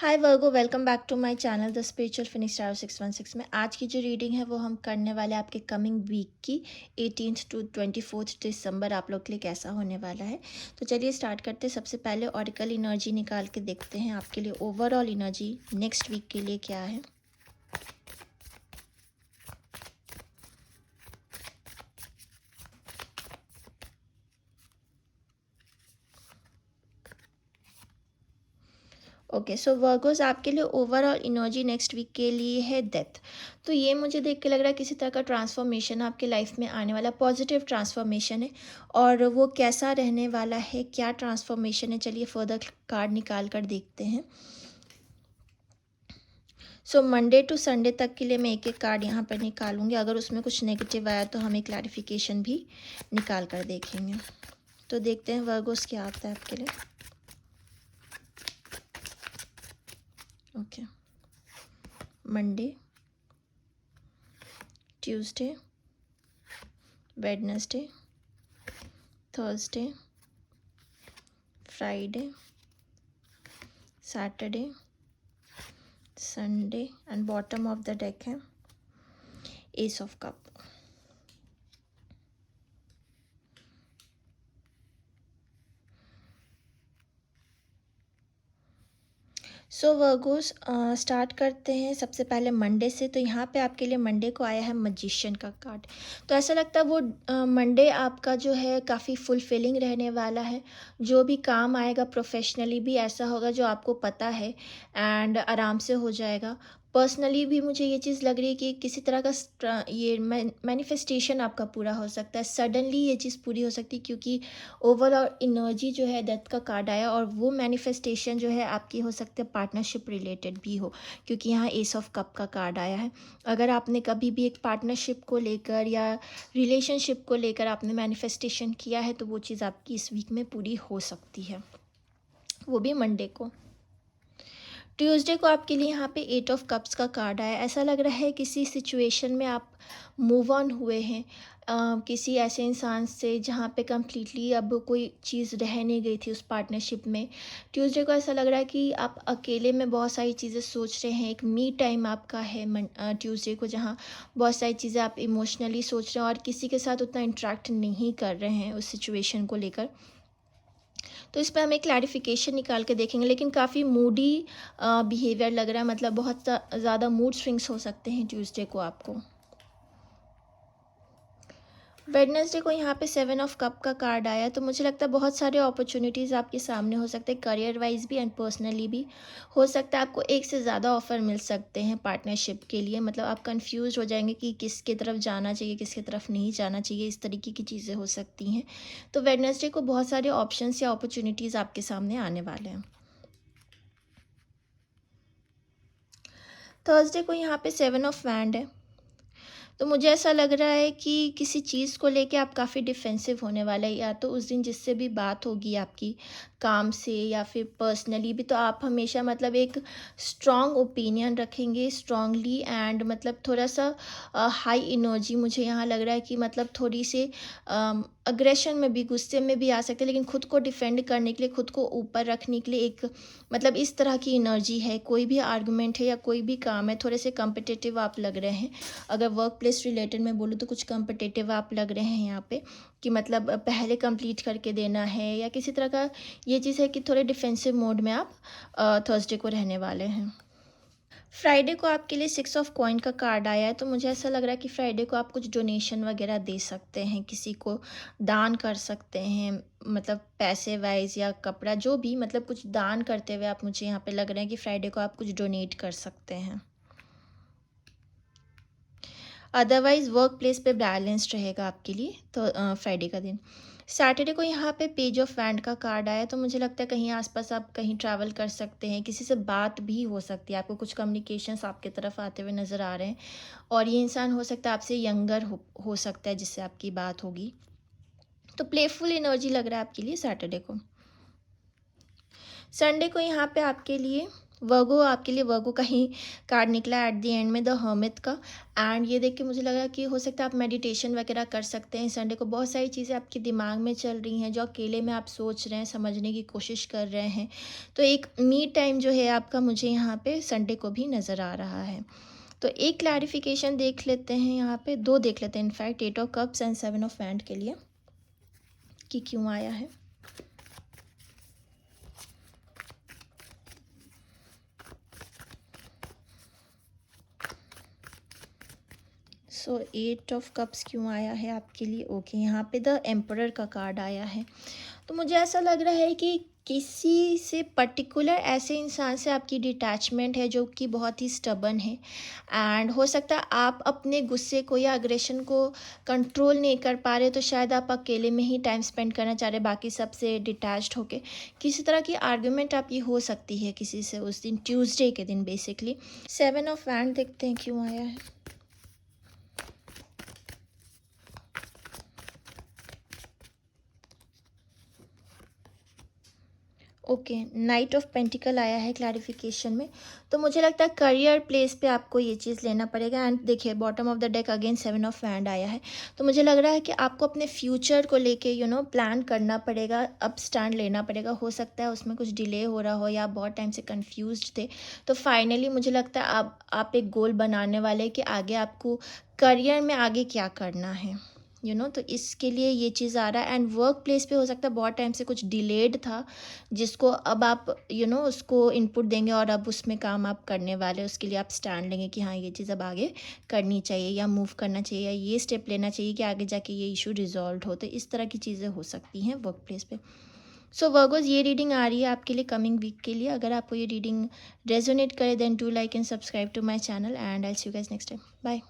Hi Virgo, welcome back to my channel the spiritual phoenix tarot 616 में। आज की जो रीडिंग है वो हम करने वाले हैं आपके कमिंग वीक की 18th टू 24th दिसंबर आप लोग के लिए कैसा होने वाला है। तो चलिए स्टार्ट करते हैं। सबसे पहले ऑरिकल एनर्जी निकाल के देखते हैं आपके लिए ओवरऑल एनर्जी नेक्स्ट वीक के लिए क्या है। ओके, सो वर्गोस आपके लिए ओवरऑल इनर्जी नेक्स्ट वीक के लिए है डेथ। तो ये मुझे देख के लग रहा है किसी तरह का ट्रांसफॉर्मेशन आपके लाइफ में आने वाला, पॉजिटिव ट्रांसफॉर्मेशन है। और वो कैसा रहने वाला है, क्या ट्रांसफॉर्मेशन है, चलिए फर्दर कार्ड निकाल कर देखते हैं। सो मंडे टू संडे तक के लिए मैं एक एक कार्ड यहाँ पर निकालूंगी। अगर उसमें कुछ नेगेटिव आया तो हम एक क्लैरिफिकेशन भी निकाल कर देखेंगे। तो देखते हैं वर्गोस क्या आता है आपके लिए। Okay, Monday, Tuesday, Wednesday, Thursday, Friday, Saturday, Sunday and bottom of the deck है एस ऑफ कप। सो वर्गोस स्टार्ट करते हैं सबसे पहले मंडे से। तो यहाँ पे आपके लिए मंडे को आया है मजिशियन का कार्ड। तो ऐसा लगता है वो मंडे आपका जो है काफ़ी फुलफिलिंग रहने वाला है। जो भी काम आएगा प्रोफेशनली भी ऐसा होगा जो आपको पता है एंड आराम से हो जाएगा। पर्सनली भी मुझे ये चीज़ लग रही है कि किसी तरह का ये मैनिफेस्टेशन आपका पूरा हो सकता है। सडनली ये चीज़ पूरी हो सकती है क्योंकि ओवरऑल एनर्जी जो है डेथ का कार्ड आया और वो मैनिफेस्टेशन जो है आपकी हो सकती है पार्टनरशिप रिलेटेड भी हो, क्योंकि यहाँ एस ऑफ कप का कार्ड आया है। अगर आपने कभी भी एक पार्टनरशिप को लेकर या रिलेशनशिप को लेकर आपने मैनिफेस्टेशन किया है तो वो चीज़ आपकी इस वीक में पूरी हो सकती है, वो भी मंडे को। ट्यूसडे को आपके लिए यहाँ पे एट ऑफ कप्स का कार्ड आया। ऐसा लग रहा है किसी सिचुएशन में आप मूव ऑन हुए हैं किसी ऐसे इंसान से जहाँ पे कम्प्लीटली अब कोई चीज़ रह नहीं गई थी उस पार्टनरशिप में। ट्यूसडे को ऐसा लग रहा है कि आप अकेले में बहुत सारी चीज़ें सोच रहे हैं। एक मी टाइम आपका है ट्यूसडे को, जहाँ बहुत सारी चीज़ें आप इमोशनली सोच रहे हैं और किसी के साथ उतना इंटरेक्ट नहीं कर रहे हैं उस सिचुएशन को लेकर। तो इस पर हम एक क्लैरिफिकेशन निकाल के देखेंगे, लेकिन काफ़ी मूडी बिहेवियर लग रहा है, मतलब बहुत ज़्यादा मूड स्विंग्स हो सकते हैं ट्यूसडे को आपको। वेडनेसडे को यहाँ पे सेवन ऑफ कप का कार्ड आया। तो मुझे लगता है बहुत सारे अपॉर्चुनिटीज़ आपके सामने हो सकते हैं, करियर वाइज भी एंड पर्सनली भी हो सकता है। आपको एक से ज़्यादा ऑफर मिल सकते हैं पार्टनरशिप के लिए, मतलब आप कंफ्यूज हो जाएंगे कि किसकी तरफ जाना चाहिए किसकी तरफ नहीं जाना चाहिए, इस तरीके की चीज़ें हो सकती हैं। तो वेडनेसडे को बहुत सारे ऑप्शंस या अपॉर्चुनिटीज़ आपके सामने आने वाले हैं। थर्सडे को यहाँ पे सेवन ऑफ वैंड है। तो मुझे ऐसा लग रहा है कि किसी चीज़ को लेके आप काफ़ी डिफेंसिव होने वाले हैं, या तो उस दिन जिससे भी बात होगी आपकी काम से या फिर पर्सनली भी, तो आप हमेशा मतलब एक स्ट्रॉन्ग ओपिनियन रखेंगे स्ट्रांगली एंड मतलब थोड़ा सा हाई एनर्जी मुझे यहाँ लग रहा है कि मतलब थोड़ी सी अग्रेशन में भी, गुस्से में भी आ सकते हैं, लेकिन खुद को डिफेंड करने के लिए, खुद को ऊपर रखने के लिए एक मतलब इस तरह की एनर्जी है। कोई भी आर्गुमेंट है या कोई भी काम है, थोड़े से कम्पिटिटिव आप लग रहे हैं। अगर वर्क प्लेस रिलेटेड में बोलूँ तो कुछ कम्पिटिटिव आप लग रहे हैं यहाँ पे, कि मतलब पहले कंप्लीट करके देना है या किसी तरह का ये चीज़ है कि थोड़े डिफेंसिव मोड में आप थर्सडे को रहने वाले हैं। फ्राइडे को आपके लिए सिक्स ऑफ कॉइन का कार्ड आया है। तो मुझे ऐसा लग रहा है कि फ्राइडे को आप कुछ डोनेशन वगैरह दे सकते हैं, किसी को दान कर सकते हैं, मतलब पैसे वाइज या कपड़ा जो भी, मतलब कुछ दान करते हुए आप, मुझे यहाँ पे लग रहे हैं कि फ्राइडे को आप कुछ डोनेट कर सकते हैं। अदरवाइज़ वर्क प्लेस पे बैलेंस्ड रहेगा आपके लिए तो फ्राइडे का दिन। सैटरडे को यहाँ पे पेज ऑफ वैंड का कार्ड आया। तो मुझे लगता है कहीं आसपास आप कहीं ट्रैवल कर सकते हैं, किसी से बात भी हो सकती है, आपको कुछ कम्युनिकेशंस आपकी तरफ आते हुए नज़र आ रहे हैं। और ये इंसान हो सकता है आपसे यंगर हो सकता है जिससे आपकी बात होगी। तो प्लेफुल एनर्जी लग रहा है आपके लिए सैटरडे को। संडे को यहाँ पे आपके लिए वर्गो आपके लिए वर्गो का ही कार्ड निकला एट द एंड में, द हर्मिट का। एंड ये देख के मुझे लगा कि हो सकता है आप मेडिटेशन वगैरह कर सकते हैं संडे को। बहुत सारी चीज़ें आपके दिमाग में चल रही हैं जो अकेले में आप सोच रहे हैं, समझने की कोशिश कर रहे हैं। तो एक मी टाइम जो है आपका मुझे यहाँ पे संडे को भी नज़र आ रहा है। तो एक क्लैरिफिकेशन देख लेते हैं यहाँ पे, दो देख लेते हैं in fact, eight of cups and seven of wand के लिए कि क्यों आया है। सो एट ऑफ कप्स क्यों आया है आपके लिए? ओके, यहाँ पे द एम्परर का कार्ड आया है। तो मुझे ऐसा लग रहा है कि किसी से पर्टिकुलर ऐसे इंसान से आपकी डिटैचमेंट है जो कि बहुत ही स्टबन है। एंड हो सकता है आप अपने गुस्से को या अग्रेशन को कंट्रोल नहीं कर पा रहे, तो शायद आप अकेले में ही टाइम स्पेंड करना चाह रहे बाकी सबसे डिटैच्ड होके। किसी तरह की आर्ग्यूमेंट आपकी हो सकती है किसी से उस दिन, ट्यूसडे के दिन बेसिकली। सेवन ऑफ वैंड देखते हैं क्यों आया है। ओके, नाइट ऑफ पेंटिकल आया है क्लैरिफिकेशन में। तो मुझे लगता है करियर प्लेस पे आपको ये चीज़ लेना पड़ेगा। एंड देखिए bottom of the deck again seven of wand आया है। तो मुझे लग रहा है कि आपको अपने फ्यूचर को लेके प्लान करना पड़ेगा, अप स्टैंड लेना पड़ेगा। हो सकता है उसमें कुछ डिले हो रहा हो या आप बहुत टाइम से कन्फ्यूज थे। तो फाइनली मुझे लगता है आप एक गोल बनाने वाले कि आगे आपको करियर में आगे क्या करना है। तो इसके लिए ये चीज़ आ रहा है। एंड वर्क प्लेस पे हो सकता है बहुत टाइम से कुछ डिलेड था, जिसको अब आप उसको इनपुट देंगे और अब उसमें काम आप करने वाले, उसके लिए आप स्टैंड लेंगे कि हाँ ये चीज़ अब आगे करनी चाहिए या मूव करना चाहिए या ये स्टेप लेना चाहिए कि आगे जाके ये इशू रिजॉल्व हो। तो इस तरह की चीज़ें हो सकती हैं वर्क प्लेस पे। सो वर्गोज, ये रीडिंग आ रही है आपके लिए कमिंग वीक के लिए। अगर आपको ये रीडिंग रेजोनेट करे then do like and subscribe to my channel and I see you guys next time. Bye.